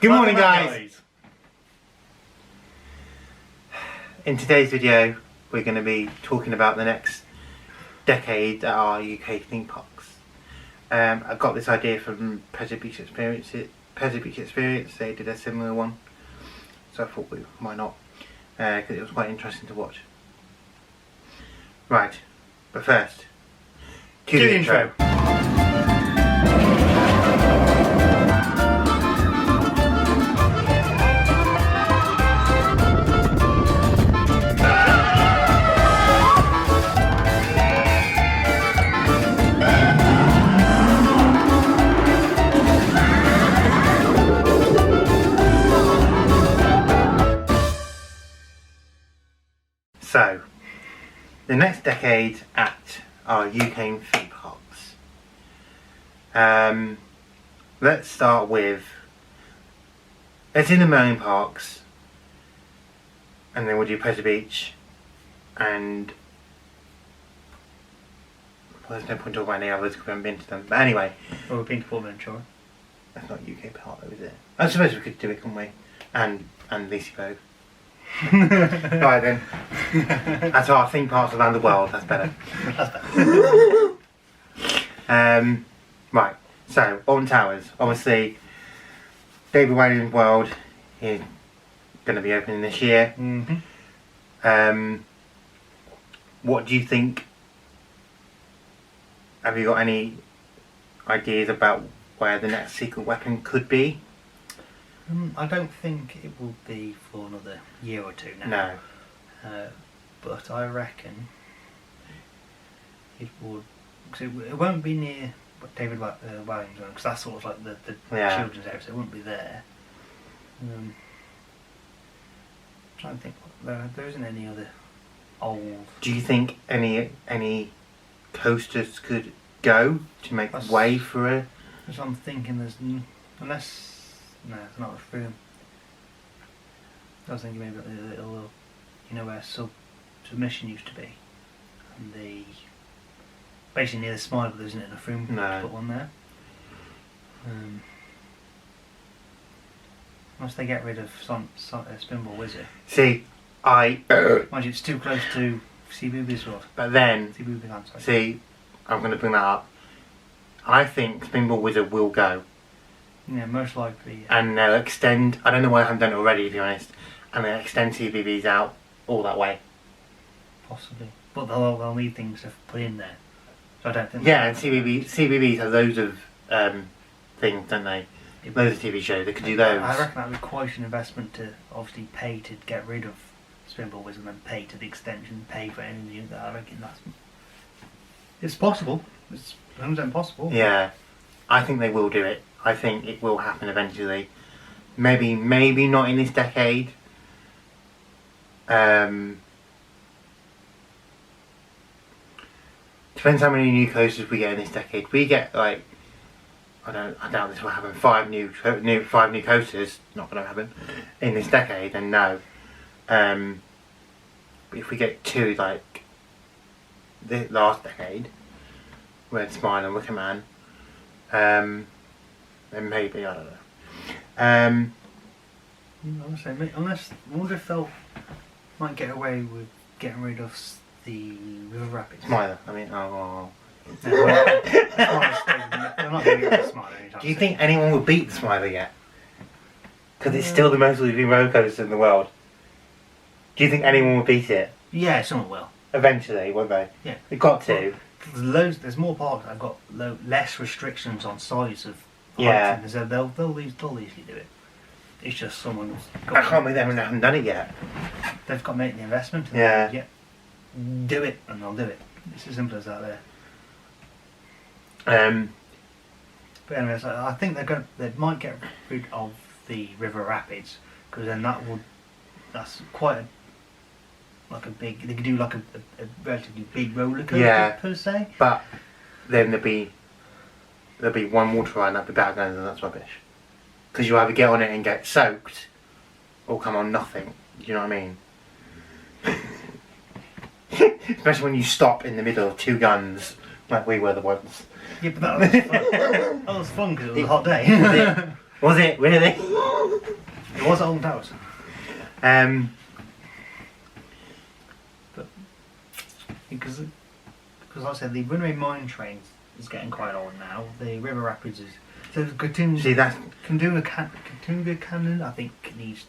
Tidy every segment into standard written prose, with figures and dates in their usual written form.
Good morning, guys. In today's video, we're going to be talking about the next decade at our UK theme parks. I got this idea from Pleasure Beach Experience. They did a similar one, so I thought we might not, because it was quite interesting to watch. Right, but first, cue the intro. So, the next decade at our UK theme parks. Let's start with, let's do the main parks, and then we'll do Pleasure Beach, and well, there's no point talking about any others because we haven't been to them. But anyway. Well, we've been to Port Ventura. That's not UK park though, is it? I suppose we could do it, couldn't we? And Lacey Vogue. Right then. That's our theme parks around the world. That's better. Right. So Alton Towers. Obviously, David Walliams World is going to be opening this year. Mm-hmm. What do you think? Have you got any ideas about where the next secret weapon could be? I don't think it will be for another year or two now. No. But I reckon it would. Cause it won't be near David Walliams, because that's sort of like the children's area, so it won't be there. Trying to think. There isn't any other old. Do you think any coasters could go to make way for it? That's what I'm thinking. There's unless. No, it's not a room. I was thinking maybe a little, you know, where submission used to be, and basically near the Smile, but there isn't enough room to put one there. Once they get rid of Spinball Wizard. See, mind you, it's too close to CBeebies World. But then, CBeebies Land, sorry. see, I'm going to bring that up. I think Spinball Wizard will go. Yeah, most likely. Yeah. And they'll extend, I don't know why I haven't done it already, to be honest, and they'll extend CBeebies out all that way. Possibly. But they'll need things to put in there. So I don't think... Yeah, and CBeebies have loads of things, don't they? Loads of TV shows, they could do those. I reckon that would be quite an investment to obviously pay to get rid of Spinball Wizard and then pay to the extension, pay for anything new. I reckon that's... It's possible. It's 100% possible. Yeah. I think they will do it. I think it will happen eventually. Maybe not in this decade. Depends how many new coasters we get in this decade. We get like, I doubt this will happen. 5 new coasters. Not going to happen in this decade. Then no. But if we get 2 like the last decade, Red Smile and Wicker Man. Then maybe, I don't know. Unless, I wonder if they'll might get away with getting rid of the River Rapids. Smiler, I mean, oh. They're not going to get rid of Smiler anytime. Do you think anyone would beat the Smiler yet? Because it's still the most living roller coaster in the world. Do you think anyone would beat it? Yeah, someone will. Eventually, won't they? Yeah. They've got to. There's more parks that have got less restrictions on size of. Yeah. So they'll easily do it. It's just someone's got. I can't believe they haven't done it yet. They've got to make the investment. Yeah. Do it, and they'll do it. It's as simple as that. There. But anyway, so I think they might get rid of the River Rapids, because then that's quite a big. They could do like a relatively big roller coaster per se. But then there'll be one water ride, and that'd be better than that's rubbish. Because you either get on it and get soaked, or come on nothing. Do you know what I mean? Especially when you stop in the middle of 2 guns, like we were the ones. Yeah, but that was fun. That was fun because it was a hot day. Was it? Really? It was Alton Towers. But because like I said, the runaway mine train is getting quite old now. The River Rapids is. So See that? Katunga Cannon, I think needs.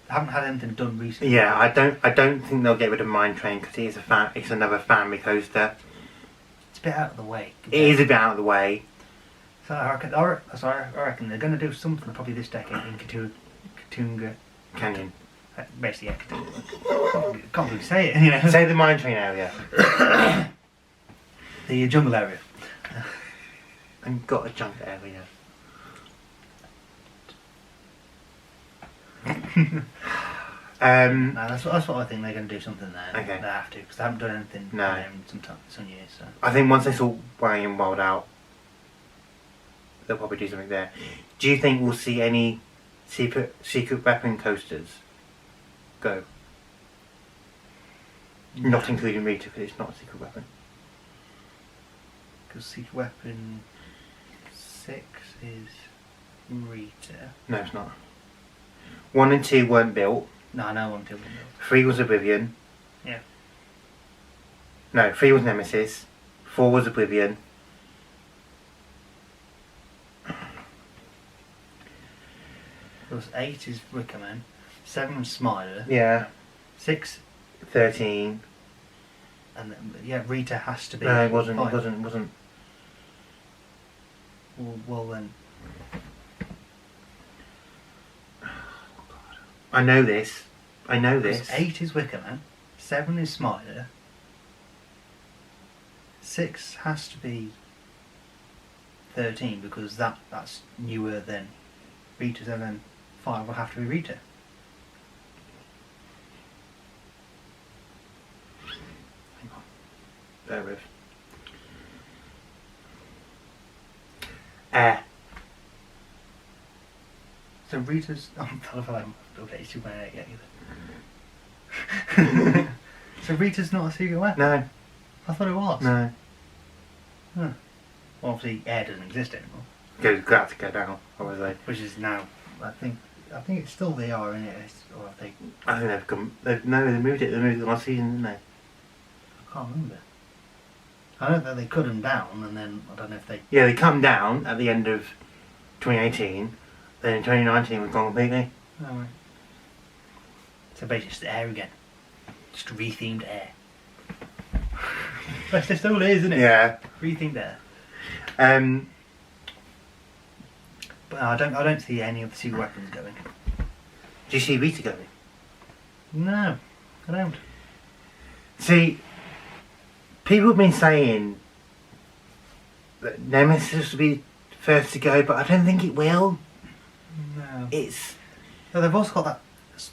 Haven't had anything done recently. Yeah, I don't think they'll get rid of Mine Train because it's another family coaster. It's a bit out of the way. It is a bit out of the way. So I reckon they're going to do something probably this decade in Katunga Canyon. Basically, yeah, Katunga. Can't really say it, you know. Say the Mine Train area. The jungle area. And got a junk area. No, that's what I think they're going to do something there. Okay. They have to because they haven't done anything in some years. So. I think once they sort Wang and Wild out, they'll probably do something there. Do you think we'll see any secret weapon coasters go? No. Not including Rita because it's not a secret weapon. Because Secret Weapon 6 is Rita. No, it's not. 1 and 2 weren't built. No, I know 1 2 wasn't built. 3 was Oblivion. Yeah. No, 3 was Nemesis. 4 was Oblivion. Plus 8 is Wickerman. 7 was Smiler. Yeah. 6. 13. And yeah, Rita has to be. No, it wasn't. 5. It wasn't. Well then. I know this. 8 is Wickerman. 7 is Smiler. 6 has to be 13 because that's newer than Rita. So then 5 will have to be Rita. Hang on. Bear with. So Rita's. I feel like I'm updated Superman 8 yet either. So Rita's not a secret weapon? No. I thought it was. No. Huh. Well, obviously air doesn't exist anymore. Glad to go down, obviously. Which is now, I think it's still they are in it, or I think. I think they've come. They moved it. They moved it last season, didn't they? I can't remember. I know that they cut them down, and then I don't know if they. Yeah, they come down at the end of 2018. Then in 2019 we've gone completely. Oh, right. So basically, just air again. Just rethemed air. That's just all it is, isn't it? Yeah. Rethemed air. But I don't see any of the secret weapons going. Do you see Rita going? No, I don't. See, people have been saying that Nemesis will be first to go, but I don't think it will. No. It's. No, they've also got that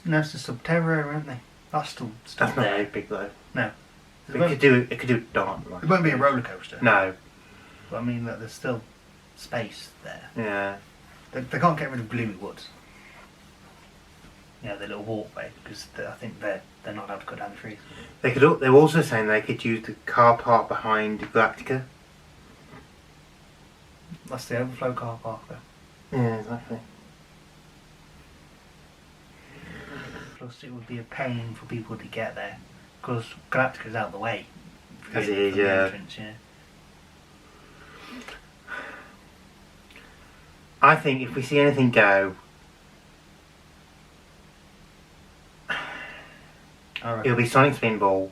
Nemesis Subterra, haven't they? That's still That's not there. very big though. No. It could do dark. Like. It won't be a roller coaster. No. But I mean, that there's still space there. Yeah. They can't get rid of Gloomy Woods. You know, the little walkway, because I think they're not allowed to cut down the trees. They were also saying they could use the car park behind Galactica. That's the overflow car park, though. Yeah, exactly. Plus, it would be a pain for people to get there, because Galactica's out of the way. As it is, from the yeah. entrance, yeah. I think if we see anything go, it'll be Sonic Spinball,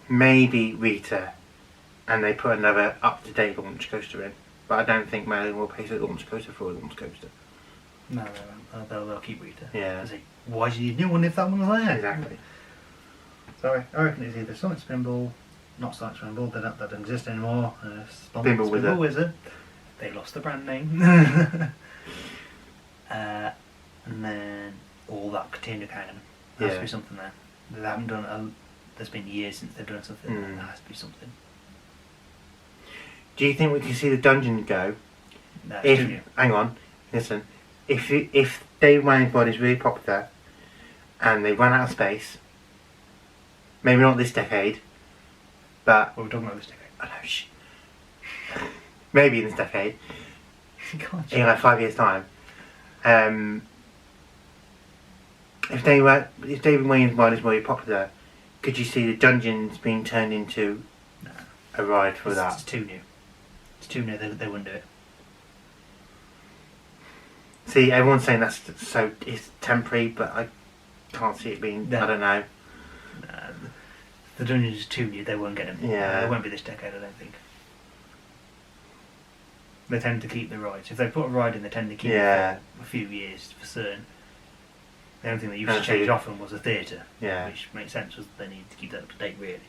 maybe Rita, and they put another up-to-date launch coaster in. But I don't think Merlin will pay for the launch coaster for a launch coaster. No, they won't. They'll keep Rita. Yeah. Why do you need a new one if that one was there? Exactly. So I reckon it's either Sonic Spinball, not Sonic Spinball, that doesn't exist anymore. Spinball Wizard. They lost the brand name. And then all that Katina Cannon. There has to be something there. They haven't done there's been years since they've done something. There has to be something. Do you think we can see the dungeon go? No, it's too new. Hang on, listen. If Dave Wayne's Body is really popular, and they run out of space, maybe not this decade, but What are we talking about this decade? I know. Maybe in this decade, in like 5 years' time, if David Williams' ride is more popular, could you see the Dungeons being turned into a ride for that? It's too new. It's too new. They wouldn't do it. See, everyone's saying it's temporary, but I can't see it being. No. I don't know. The Dungeons is too new. They won't get them. Yeah. It won't be this decade, I don't think. They tend to keep the rides. If they put a ride in, they tend to keep it for a few years for certain. The only thing they used to change often was the theatre, which makes sense, was they need to keep that up to date, really.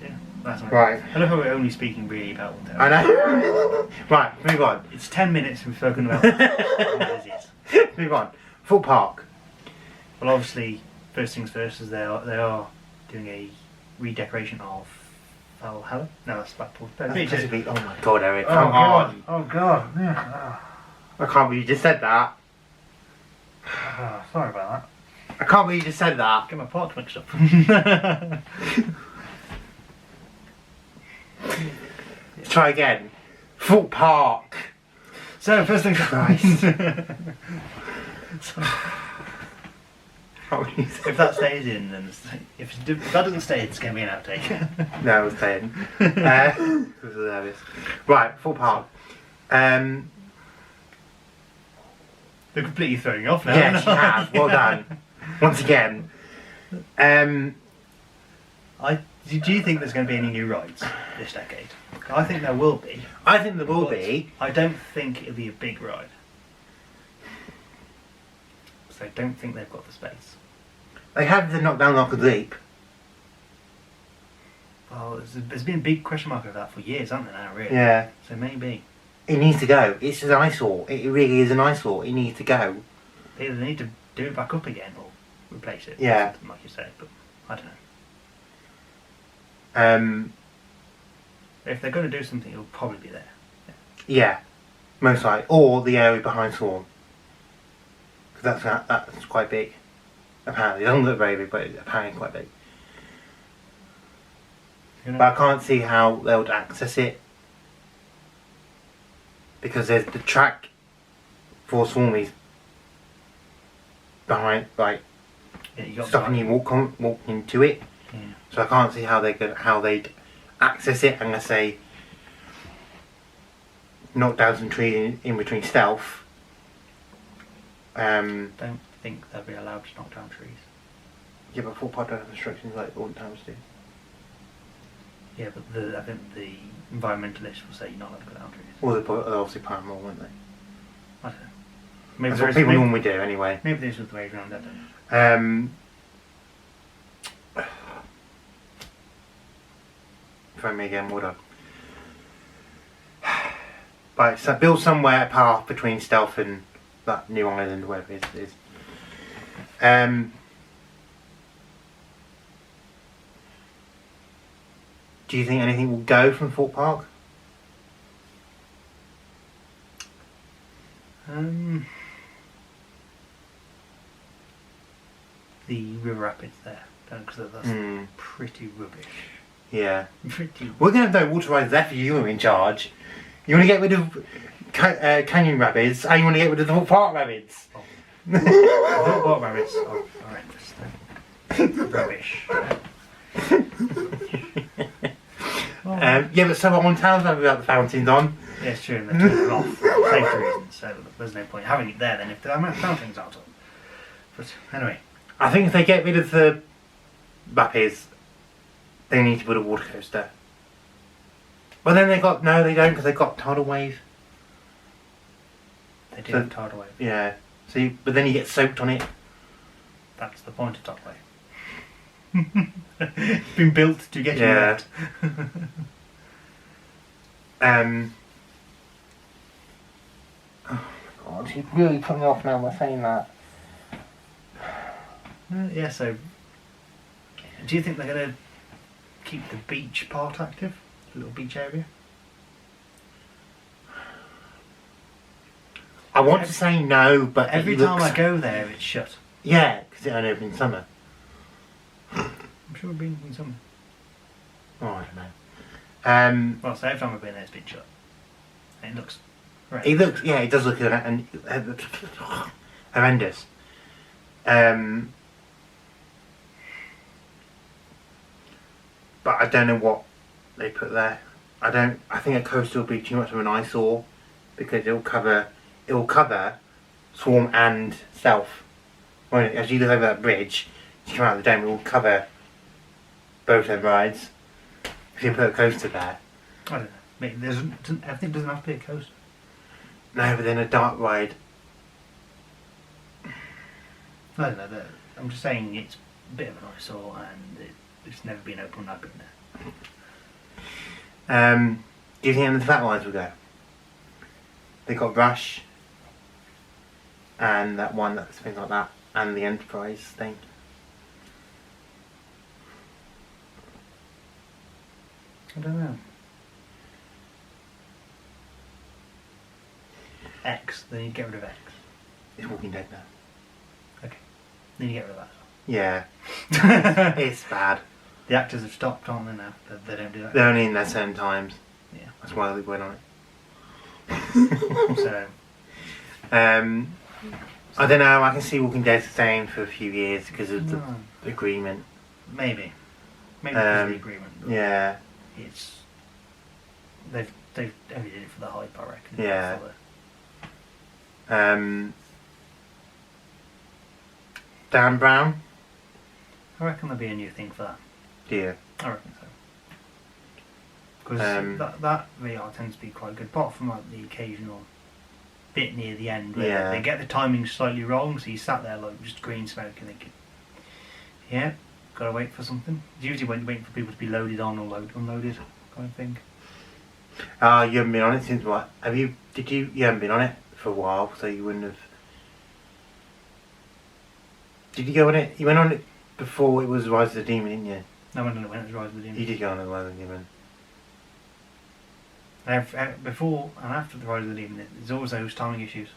Yeah, that's right. I love how we're only speaking really about one town. I know. Right, move on. It's 10 minutes we've spoken about it. Move on. Full Park. Well, obviously, first things first, is they are doing a redecoration of Valhalla. No, that's Blackpool. Oh my god, Eric! Oh Come on! Oh god! Yeah. I can't believe you just said that. Oh, sorry about that. I can't believe you just said that. Get my parts mixed up. Let's try again. Full Park. So first things Christ. If that stays in, then if that doesn't stay, it's going to be an outtake. No, it's staying. It was hilarious. Right, Full Park. They're completely throwing you off now. Yes, you have. Well done. Once again. Do you think there's going to be any new rides this decade? I think there will be. I think there will be. I don't think it'll be a big ride. So I don't think they've got the space. They have the knockdown lock and leap. Well, there's been a big question mark over that for years, hasn't there now, really? Yeah. So maybe. It needs to go. It's an eyesore. It really is an eyesore. It needs to go. They either need to do it back up again or replace it. Yeah. Something like you say, but I don't know. If they're going to do something, it'll probably be there. Yeah. Most likely. Or the area behind Swan. Because that's quite big. Apparently. It doesn't look very big, but it's apparently quite big. But I can't see how they would access it. Because there's the track for Swarmies behind, like, stopping you walking into it. Yeah. So I can't see how they'd access it unless they knock down some trees in between stealth. Don't think they'll be allowed to knock down trees. Yeah, but Full Park don't have instructions like all the towns do. Yeah, but I think the environmentalists will say you're not allowed to cut down trees. Well, they're obviously plant more, won't they? I don't know. Maybe That's what people normally do, anyway. Maybe there's the way around that. I don't know. Phone me again, what up? Right, so build somewhere a path between stealth and that new island, wherever it is. Do you think anything will go from Fort Park? The river rapids there, because that's pretty rubbish. Yeah. Pretty. We're going to have no water rides left if you are in charge. You want to get rid of Canyon Rapids, and you want to get rid of the Fort Park Rapids. Fort Park rapids are horrendous. Rubbish. Yeah, but some on towns have without the fountains on. Yeah, it's true, and they're turning them off for safety reasons, so there's no point having it there then if the fountains aren't on. But anyway. I think if they get rid of the rapids, they need to put a water coaster. But then they don't, because they got tidal wave. They do have tidal wave. Yeah. But then you get soaked on it. That's the point of tidal wave. It's been built to get you wet. Oh my god, you really put me off now by saying that. Yeah, so do you think they're going to keep the beach part active? The little beach area? I want to say no, but every time I go there it's shut. Yeah, because it only opens in summer. I'm sure it'll be in summer. Oh, I don't Well, so every time I've been there, it's been shut. And it looks great. It does look horrendous. But I don't know what they put there. I think a coaster will be too much of an eyesore because it will cover Swarm and Stealth. Won't it? As you look over that bridge, you come out of the dome, it will cover both them rides. If you put a coaster there. I don't know. Maybe everything doesn't have to be a coaster. No, but then a dark ride. I don't know. I'm just saying it's a bit of an eyesore and it's never been open when I've been there. Do you think any of the flat rides will go? They got Rush and that one that's things like that, and the Enterprise thing. I don't know. X. They need to get rid of X. It's Walking Dead now. Okay. They need to get rid of that. Yeah. It's bad. The actors have stopped, aren't they now? They don't do that. They're only in there certain times. Yeah. That's why they went on it. So. I don't know. I can see Walking Dead staying for a few years because of the agreement. Maybe because of the agreement. Yeah. It's they've only did it for the hype, I reckon. Yeah. Dan Brown. I reckon there'll be a new thing for that. Do you? I reckon so. Because that VR tends to be quite good, apart from like the occasional bit near the end where they get the timing slightly wrong, so you sat there like just green smoke and thinking, yeah, gotta wait for something. It's usually waiting for people to be loaded on or unloaded kind of thing. You haven't been on it since what? You haven't been on it for a while, so you wouldn't have. Did you go on it? You went on it before it was Rise of the Demon, didn't you? No, I went on it when it was Rise of the Demon. You did go on it Rise of the Demon. Before and after the Rise of the Demon, there's always those timing issues.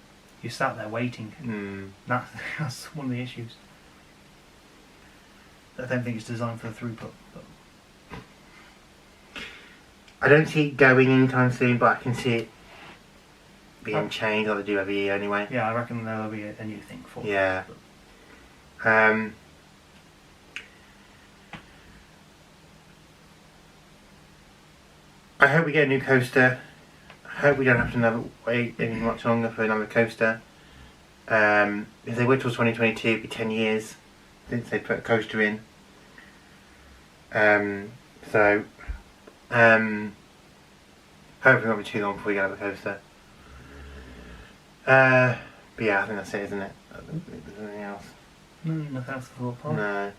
You sat there waiting. That's one of the issues. I don't think it's designed for the throughput. But I don't see it going anytime soon, but I can see it being changed like they do every year anyway. Yeah, I reckon there'll be a new thing for it. Yeah. I hope we get a new coaster. I hope we don't have to wait any much longer for another coaster. If they wait till 2022, it'd be 10 years since they put a coaster in. Hopefully it won't be too long before we get another coaster. But yeah, I think that's it, isn't it? I don't think there's anything else. No, nothing else to fall apart. No.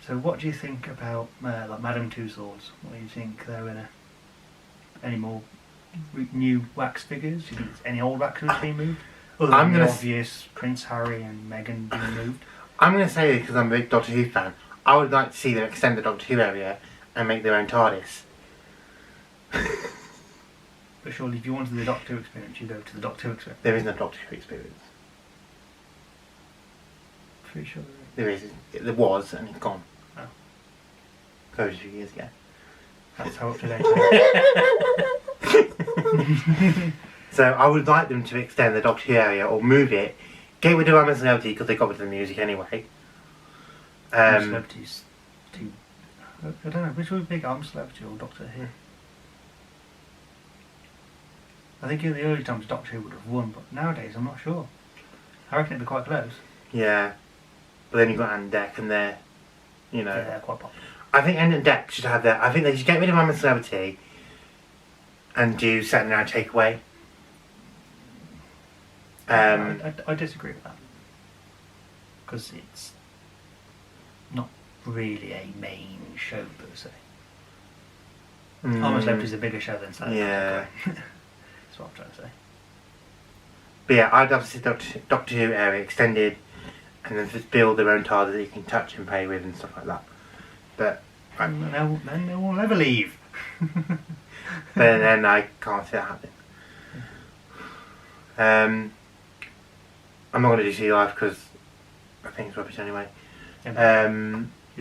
So what do you think about like Madame Tussauds? What do you think they're in any more new wax figures? Do you think there's any old wax figures being moved? Other than the obvious Prince Harry and Meghan being moved? I'm going to say this because I'm a big Doctor Who fan. I would like to see them extend the Doctor Who area and make their own TARDIS. But surely if you wanted the Doctor Who experience, you go to the Doctor Who experience. There is no Doctor Who experience. Pretty sure there is. There was, and it's gone. Oh. Closed a few years ago. That's how up to date. So I would like them to extend the Doctor Who area or move it. Get rid of I'm a Celebrity because they got rid of the music anyway. Celebrities too. I don't know, which would be big, I'm a Celebrity or Doctor Who? I think in the early times Doctor Who would have won, but nowadays I'm not sure. I reckon it'd be quite close. Yeah. But then you've got Ant and Dec and they're, you know. Yeah, they're quite popular. I think Ant and Dec should have their. I think they should get rid of I'm a Celebrity and do Saturday Night Takeaway. I disagree with that. Because it's not really a main show per se. I'm a Celebrity is a bigger show than Saturday Night Takeaway. That's what I'm trying to say. But yeah, I'd love to see Doctor Who area extended and then just build their own TARDIS that you can touch and play with and stuff like that. But then they will never leave. but then I can't see that happening. I'm not going to do C Live because I think it's rubbish anyway. Is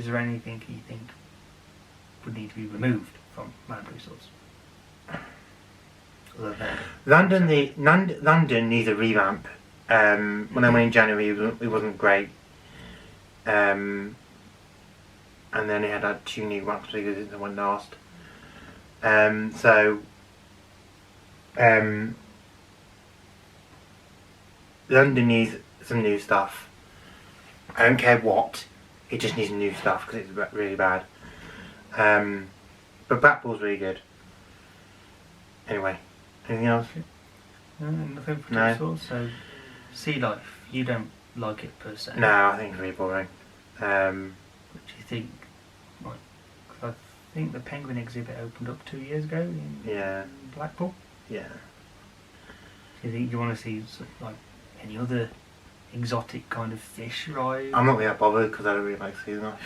there anything you think would need to be removed from Madame Tussauds? Other than London needs a revamp. When I went in January, it wasn't great. And then it had 2 new wax figures in the one last. London needs some new stuff. I don't care what, it just needs new stuff because it's really bad. But Blackpool's really good. Anyway, anything else? No, nothing No. particular. So, sea life, you don't like it per se. No, I think it's really boring. What do you think? Like, 'cause I think the penguin exhibit opened up 2 years ago in Yeah. Blackpool. Yeah. Do you think you want to see like any other exotic kind of fish ride? I'm not really that bothered because I don't really like sea life.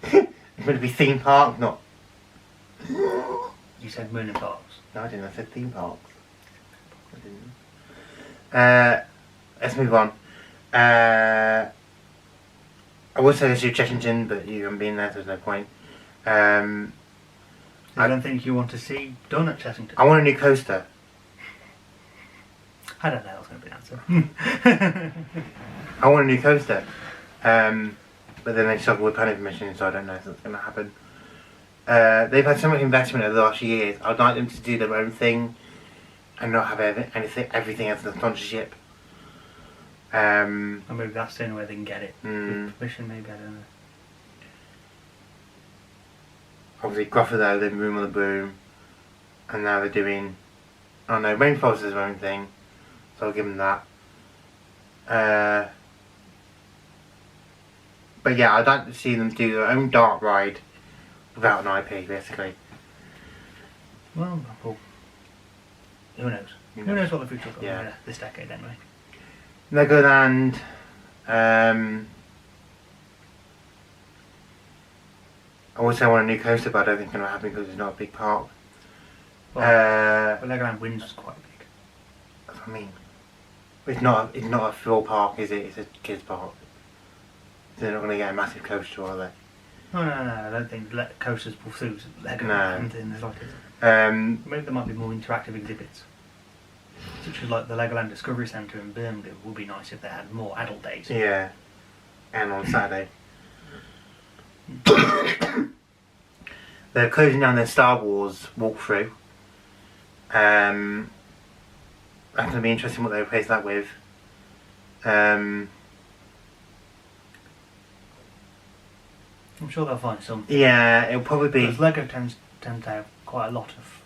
It's meant to be theme park, not. You said Moon and Parks. No, I didn't. I said theme parks. I didn't. Let's move on. I would say let's do Cheshington, but you haven't been there, so there's no point. I don't think you want to see done at Chessington. I want a new coaster. I don't know. That's going to be the answer. I want a new coaster. But then they struggle with planning permission, so I don't know if that's going to happen. They've had so much investment over the last few years. I'd like them to do their own thing and not have everything as a sponsorship. Or maybe that's the only way they can get it. Mm. With permission, maybe, I don't know. Obviously, Gruffalo, they've Room on the Broom, and now they're doing. Oh no, Rainforest is their own thing, so I'll give them that. But yeah, I'd like to see them do their own dark ride without an IP, basically. Well, who knows? Who knows what the future will be this decade, anyway. Legoland. I would say I want a new coaster, but I don't think it's going to happen because it's not a big park. Well, but Legoland Winds was quite big. That's what I mean. It's not a full park, is it? It's a kids' park. They're not going to get a massive coaster, are they? No, I don't think coasters will suit Legoland No. in the slightest. Maybe Maybe there might be more interactive exhibits. Such as like the Legoland Discovery Centre in Birmingham. It would be nice if they had more adult days. Yeah. And on Saturday. They're closing down their Star Wars walkthrough. That's going to be interesting what they replace that with. I'm sure they'll find something. Yeah, it'll probably be. Because Lego tend to have quite a lot of.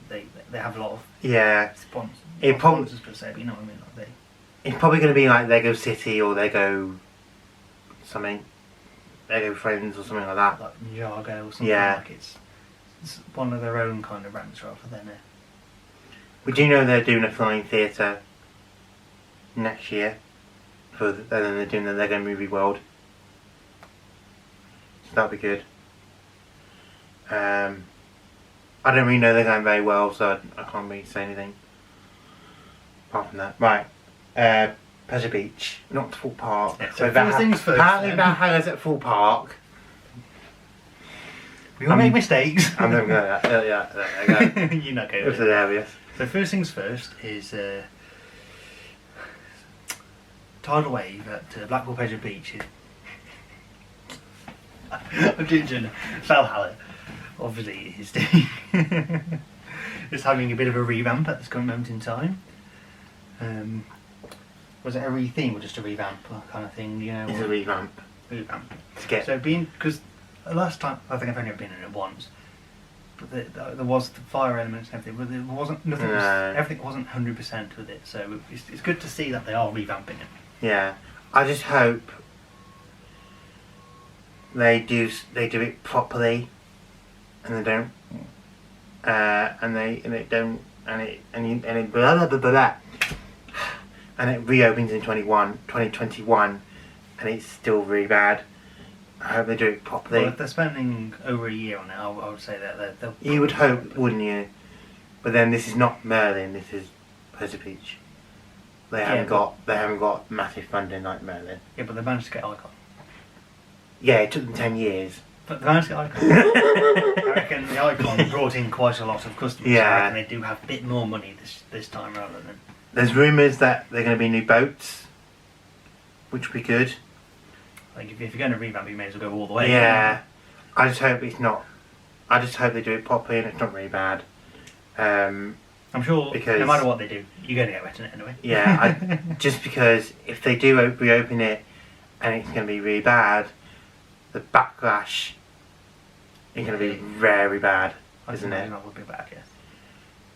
They have a lot of sponsors. Sponsors per se, but you know what I mean. Like It's probably going to be like Lego City or Lego something, Lego Friends or something like that. Like Ninjago or something. Yeah. Like it's one of their own kind of ramps rather than a. We do know they're doing a flying theatre next year, and then they're doing the Lego Movie World. So that'll be good. I don't really know Legoland very well, so I can't really say anything apart from that. Right, Pleasure Beach, not full park. Yeah, so first things first. Apparently Valhalla's at full park. We all make mistakes. I'm never going to there you go. You're not going It was hilarious. So first things first is tidal wave at Blackpool Pleasure Beach. I'm doing Valhalla. Obviously, is doing. It's having a bit of a revamp at this current moment in time. Was it a retheme or just a revamp kind of thing? You know, It's a revamp. Revamp. To get. So because last time I think I've only been in it once, but there was the fire elements and everything, but there wasn't nothing. Everything wasn't 100% with it, so it's good to see that they are revamping it. Yeah, I just hope they do it properly, and they don't, and it blah blah blah blah, and it reopens in 2021, and it's still really bad. I hope they do it properly. Well, if they're spending over a year on it, I would say that they'll. You would hope, wouldn't you? But then this is not Merlin. This is Pleasure Beach. They haven't got massive funding like Merlin. Yeah, but they managed to get Icon. Yeah, it took them 10 years. But the fancy icon, I reckon the icon brought in quite a lot of customers. Yeah. So I reckon they do have a bit more money this time rather than. There's rumours that they're going to be new boats, which would be good. Like if you're going to revamp, you may as well go all the way. Yeah. I just hope it's not. I just hope they do it properly and it's not really bad. I'm sure because, no matter what they do, you're going to get wet in it anyway. Yeah, just because if they do reopen it and it's going to be really bad, the backlash is going to be very bad, isn't it? That would be bad, yes.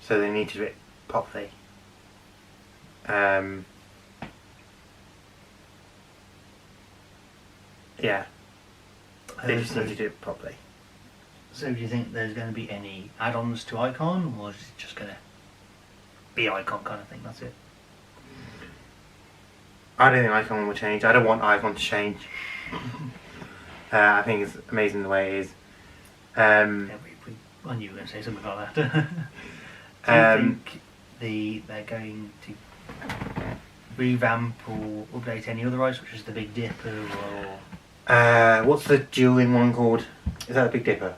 So they need to do it properly. Yeah, they just need to do it properly. So do you think there's going to be any add-ons to Icon, or is it just going to be Icon kind of thing, that's it? I don't think Icon will change. I don't want Icon to change. I think it's amazing the way it is. Yeah, I knew you were going to say something like that. Do you think they're going to revamp or update any other rides, such as the Big Dipper or... what's the dueling one called? Is that the Big Dipper?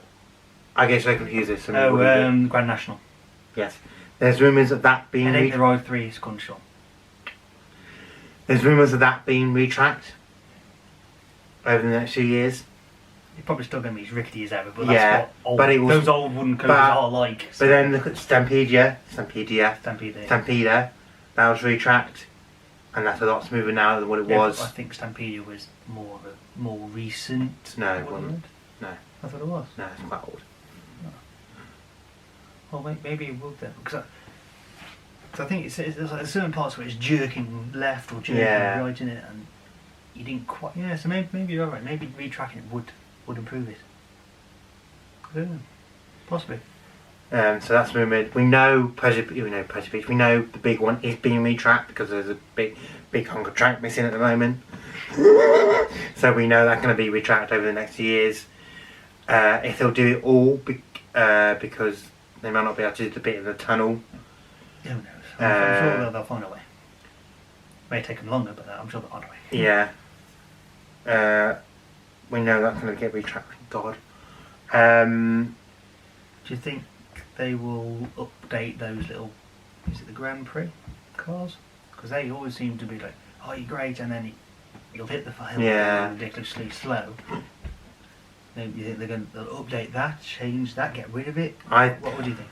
I get so confused. Grand National. Yes. There's rumours of that being... I think the Ride 3 is gone short. There's rumours of that being retracked over the next few years. It's probably still going to be as rickety as ever, but that's what but it was, those old wooden coasters are like. So. But then look at Stampeder, that was retracked, and that's a lot smoother now than what it was. I think Stampeder was more recent. No, it wasn't. No. I thought it was. No, it's quite old. Well, maybe it will then, because I think there's like certain parts where it's jerking left or jerking right in it, and you didn't quite. Yeah, so maybe you're right. Maybe retracking it would improve it. I don't know. Possibly. So that's rumoured. We know Pleasure Beach. We know the big one is being retracked because there's a big hunk of track missing at the moment. So we know that's going to be retracted over the next years. If they'll do it all, because they might not be able to do the bit of the tunnel. Who knows? I'm sure they'll find a way. May take them longer, but I'm sure they'll find a way. Yeah. We know that's going to get retracted. God. Do you think they will update those little, is it the Grand Prix cars? Because they always seem to be like, oh, you're great, and then you'll hit the hill ridiculously slow. Maybe you think they'll update that, change that, get rid of it? What would you think?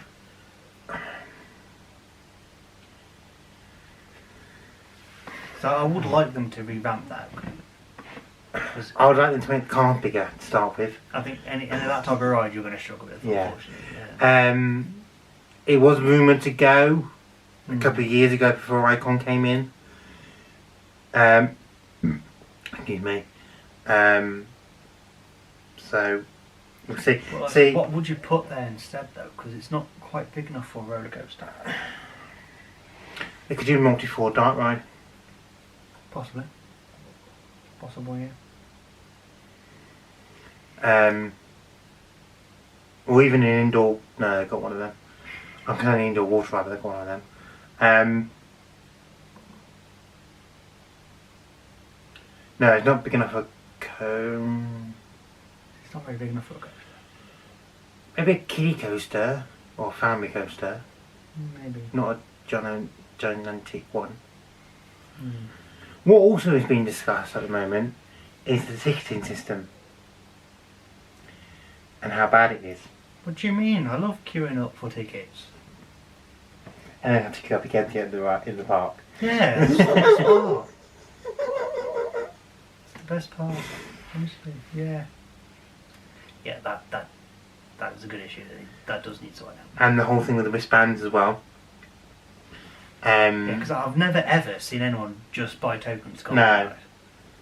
So I would like them to revamp that. I would like them to make the car bigger to start with. I think any of that type of ride you're going to struggle with, unfortunately. Yeah. It was rumoured to go a couple of years ago before Icon came in. Excuse me. So we'll see. Well, what would you put there instead, though? Because it's not quite big enough for a roller coaster. They could do a multi-floor dark ride. Possibly. Possible, yeah. Or even an indoor. No, they've got one of them. I'm going to indoor water ride, but they've got one of them. No, it's not big enough for cone. It's not very big enough for a coaster. Maybe a kiddie coaster or a family coaster. Maybe. Not a gigantic one. What also is being discussed at the moment is the ticketing system and how bad it is. What do you mean? I love queuing up for tickets. And then have to queue up again to get in the park. Yeah, that's the best part. It's the best part, honestly. Yeah. Yeah, that is a good issue. That does need sorting out. And the whole thing with the wristbands as well. Yeah, because I've never ever seen anyone just buy tokens. No.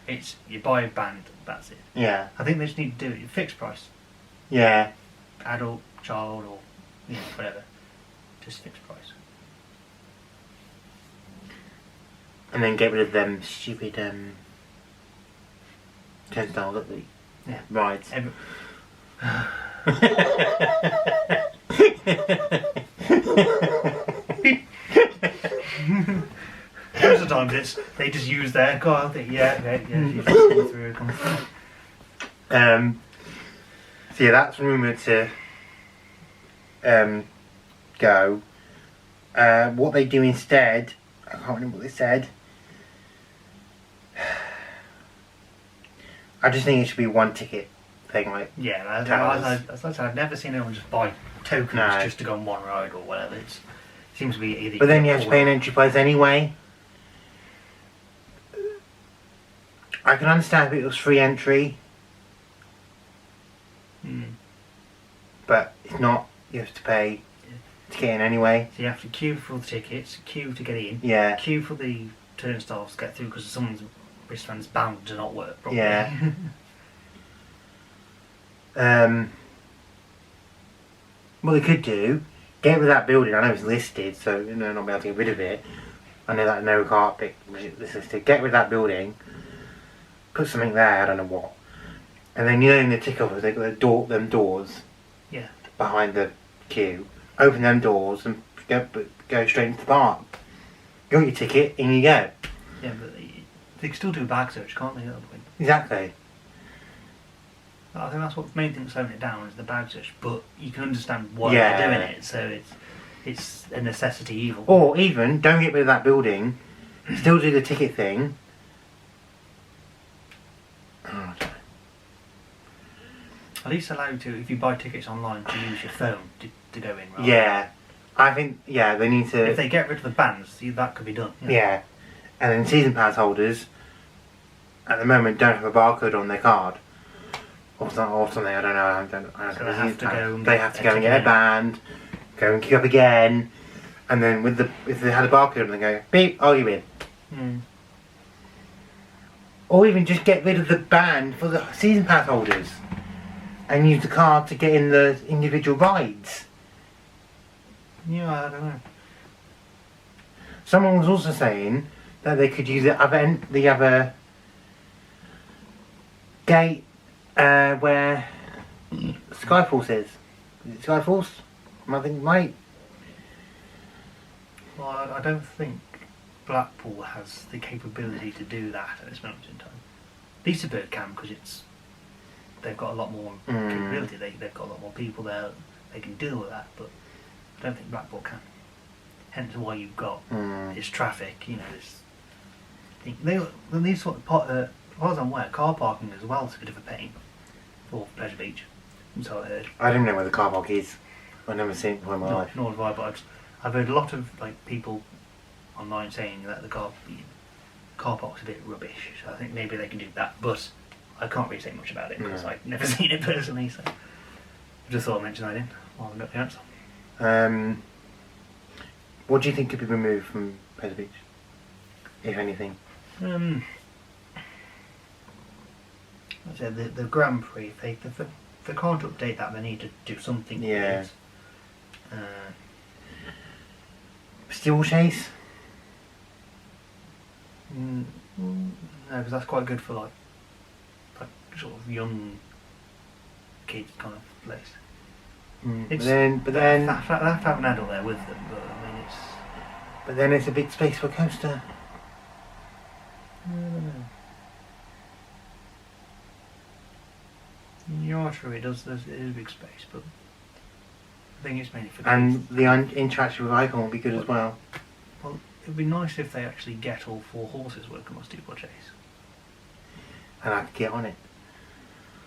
It's you buy a band, that's it. Yeah. I think they just need to do it fixed price. Yeah. Adult, child, or whatever. Just fixed price. And then get rid of them stupid turnstile rides. Most of the times they just use their car. Come through. So yeah, that's rumoured to go. What they do instead, I can't remember what they said. I just think it should be one ticket thing, like Yeah, towers. as I said, I've never seen anyone just buy tokens No. just to go on one ride or whatever. It seems to be either. But then you have to pay an entry price anyway. I can understand if it was free entry, but it's not. You have to pay to get in anyway. So you have to queue for the tickets, queue to get in, Yeah. queue for the turnstiles to get through because someone's wristband's bound to not work properly. Yeah. What they could do, get rid of that building. I know it's listed, so not be able to get rid of it. I know that no carpet is listed. Get rid of that building. Put something there. I don't know what. And then in the ticket office, they've got them doors. Yeah. Behind the queue. Open them doors and go straight into the park. You got your ticket, in you go. Yeah, but they can still do a bag search, can't they? Exactly. I think that's what the main thing that's slowing it down is the bag search. But you can understand why Yeah. they're doing it, so it's a necessity evil. Or even don't get rid of that building. Still do the ticket thing. Oh, At least allow you to, if you buy tickets online, to use your phone to go in. Right? yeah, I think they need to. If they get rid of the bands, that could be done. Yeah, and then season pass holders at the moment don't have a barcode on their card or something. I don't know. So they have to go. And they have to go and get a band, go and queue up again, and then if they had a barcode, they go beep. Oh, you're in. Or even just get rid of the band for the season pass holders and use the card to get in the individual rides. Yeah, I don't know. Someone was also saying that they could use the other gate where Skyforce is. Is it Skyforce? I think might. Well, I don't think Blackpool has the capability to do that at this moment in time. Lisaberg can because they've got a lot more capability. They've got a lot more people there. They can deal with that, but I don't think Blackpool can. Hence why you've got this traffic. This thing. These sort of as far as I'm aware, car parking as well is a bit of a pain for Pleasure Beach. So I heard. I don't know where the car park is. I've never seen it before in my life. Nor have I, but I've heard a lot of people online saying that the car park's a bit rubbish, so I think maybe they can do that, but I can't really say much about it because I've never seen it personally, so I just thought I'd mention that in while I've got the answer. What do you think could be removed from Pleasure Beach, if anything? I said the Grand Prix, if they can't update that, they need to do something. Yeah. With it. Steel Chase? No, because that's quite good for like sort of young kids kind of place. But then they have to have an adult there with them, but I mean it's. But then it's a big space for a coaster. I don't know. You're true. It is a big space, but I think it's mainly for kids. And the interaction with Icon will be good as well. Well, it'd be nice if they actually get all four horses working on Steeple Chase. And I could get on it.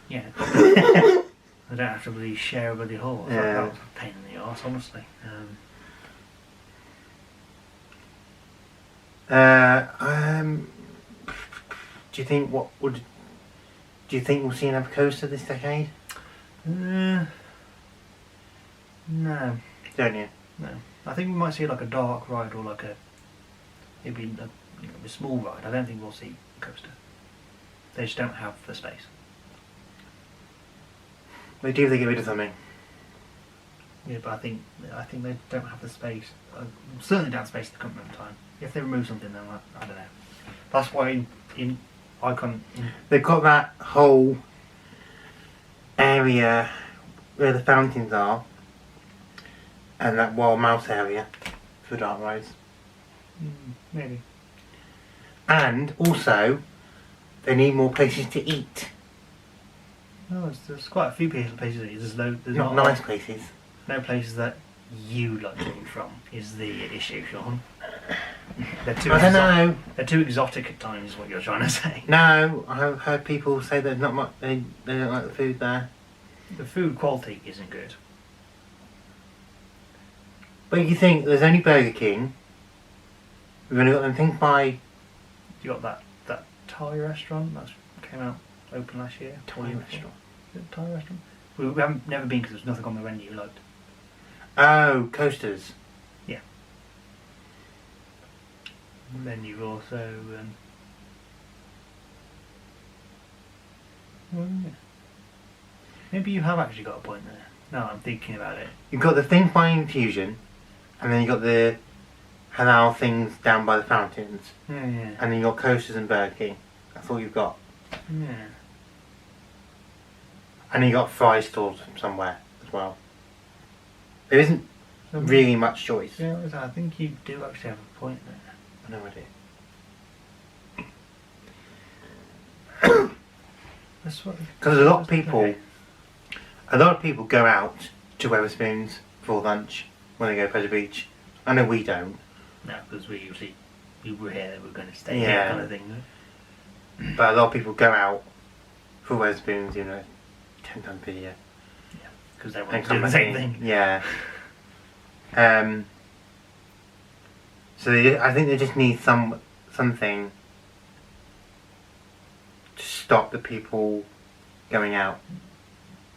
Yeah. They don't have to really share a bloody horse. Yeah. That was a pain in the arse, honestly. Do you think we'll see another coaster this decade? No. Don't you? No. I think we might see like a dark ride or like it'd be a small ride. I don't think we'll see a coaster. They just don't have the space. They do if they get rid of something. Yeah, but I think they don't have the space. Certainly don't have space at the current moment in time. If they remove something, then I don't know. That's why in Icon. They've got that whole area where the fountains are, and that wild mouse area for dark rides. Maybe. And also, they need more places to eat. No, there's quite a few places. There's Not not nice places. no places that you like to eat from is the issue, Shaun. They're too I don't know. They're too exotic at times. Is what you're trying to say? No, I've heard people say there's not much. They don't like the food there. The food quality isn't good. But you think there's only Burger King. We've only got them things by You got that Thai restaurant that came out open last year. Thai restaurant. Is it a Thai restaurant? We haven't never been because there's nothing on the menu you liked. Oh, Coasters. Yeah. And then you've also. Well, yeah. Maybe you have actually got a point there. No, I'm thinking about it. You've got the things by Infusion, and then you've got the halal things down by the fountains, Yeah. and then you've got Coasters and Burger King. That's all you've got. Yeah. And you got fry stalls somewhere as well. There isn't really much choice. Yeah, I think you do actually have a point there. I know I do. That's what. Because a lot of people go out to Wetherspoons for lunch when they go to Pleasure Beach. I know we don't. No, because we were here, we're going to stay Yeah. here, kind of thing. But a lot of people go out for Wetherspoons, 10 times a year. Yeah, because they want And to do come the back same in. thing. Yeah. So I think they just need something to stop the people going out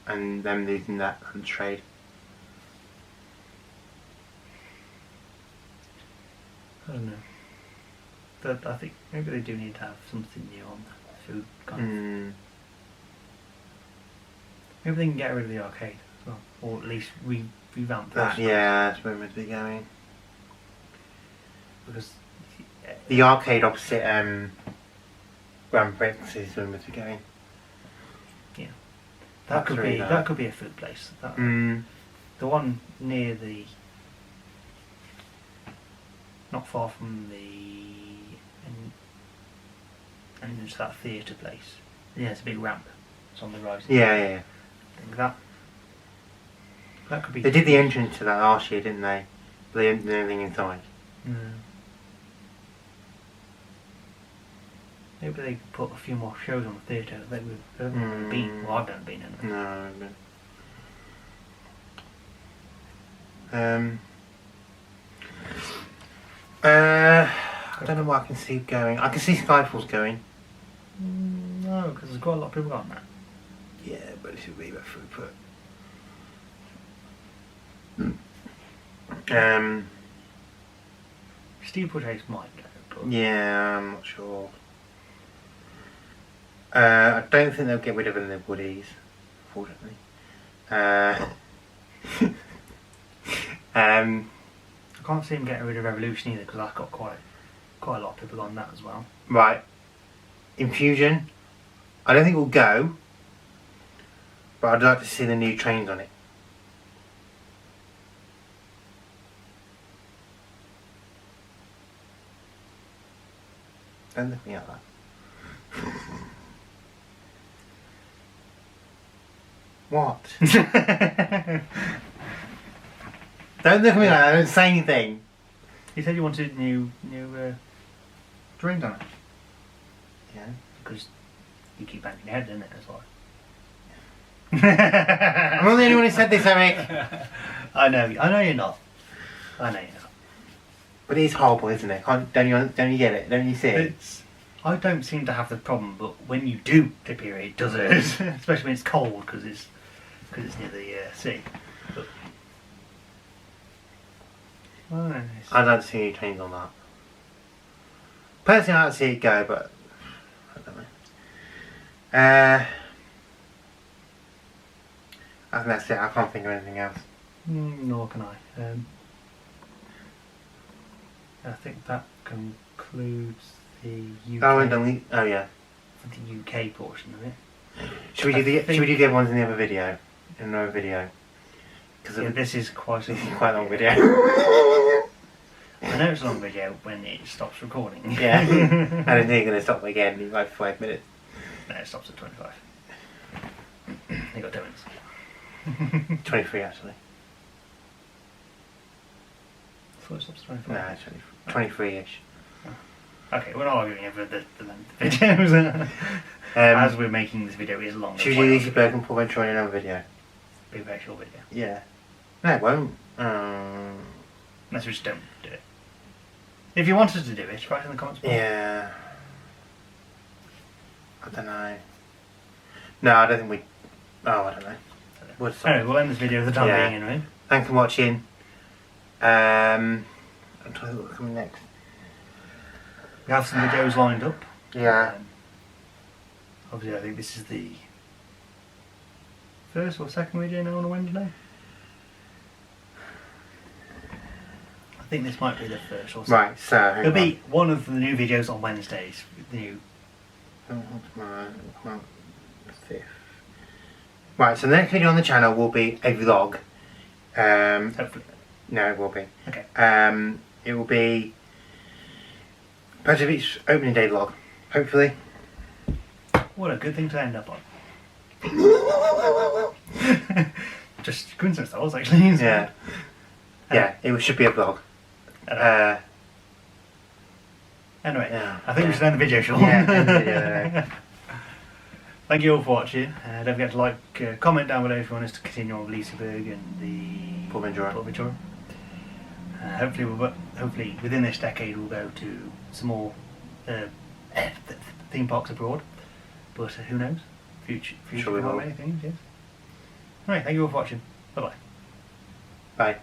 and them losing that lunch trade. I don't know. But I think maybe they do need to have something new on the food kind of. Maybe they can get rid of the arcade as well, or at least revamp that. Yeah, that's where we're meant to be going. Because The arcade opposite Grand Prix is where we're meant to be going. that could really be bad. that could be a food place. The one near the, not far from the entrance to that theatre place. Yeah, it's a big ramp. It's on the right. Yeah. I think that could be. They did the entrance to that last year, didn't they? But they didn't do anything inside. Maybe they could put a few more shows on the theatre that we've been. Well, I've never been in it. No, I don't know what I can see going. I can see Skyfall's going. No, because there's quite a lot of people on that. Yeah, but it should be about throughput. Steeplechase might go, but Yeah, I'm not sure. I don't think they'll get rid of any of the Woodies, unfortunately. I can't see them getting rid of Revolution either because that's got quite a lot of people on that as well. Right. Infusion. I don't think we'll go, but I'd like to see the new trains on it. Don't look me at that. What? Don't look at me like that, I don't say anything. You said you wanted new trains on it Yeah. because you keep banging your head, isn't it? That's why. I'm not the only one who said this, Eric. I know you're not. I know you're not. But it is horrible, isn't it? Don't you get it? Don't you see it? I don't seem to have the problem, but when you do dip your ear, it does hurt. Especially when it's cold because it's near the sea. But, I'd like to see new trains on that. Personally, I'd like to see it go, but I don't know. I think that's it. I can't think of anything else. Nor can I. I think that concludes the UK. Oh yeah. The UK portion of it. Should we do the other ones in the other video? In another video? Because this is quite a long video. I know it's a long video when it stops recording. Yeah. I don't think you're going to stop again in like 5 minutes. No, it stops at 25. You got 10 minutes. 23 actually. Full stops 24. No, 23-ish. Okay, we're not arguing over the length of videos. As we're making this video, it is long. Should we do Easy Burger and Paul Ventura in another video? Be a very short video. Yeah. No, it won't. Unless we just don't do it. If you wanted to do it, write in the comments below. Yeah. I don't know. No, I don't think we... Oh, I don't know. Anyway, we'll end this video for the time being anyway. Thanks for watching. I'm trying to think what's coming next. We have some videos lined up. Yeah. Obviously, I think this is the first or second video now on a Wednesday. I think this might be the first or second. Right, so... It'll be one of the new videos on Wednesdays. The new... Tomorrow, 5th. Right, so the next video on the channel will be a vlog. Hopefully. No, it will be. Okay. It will be Pleasure Beach opening day vlog, hopefully. What a good thing to end up on. Just coincidence that was actually. Yeah. Yeah, it should be a vlog. Anyway, yeah, I think we should end the video, Shaun. Yeah, end the video. Thank you all for watching. Don't forget to like, comment down below if you want us to continue on with Liseberg and the Paul Ventura. Hopefully within this decade we'll go to some more theme parks abroad. But who knows? Future Sure we will. many things, yes. Alright, thank you all for watching. Bye bye. Bye.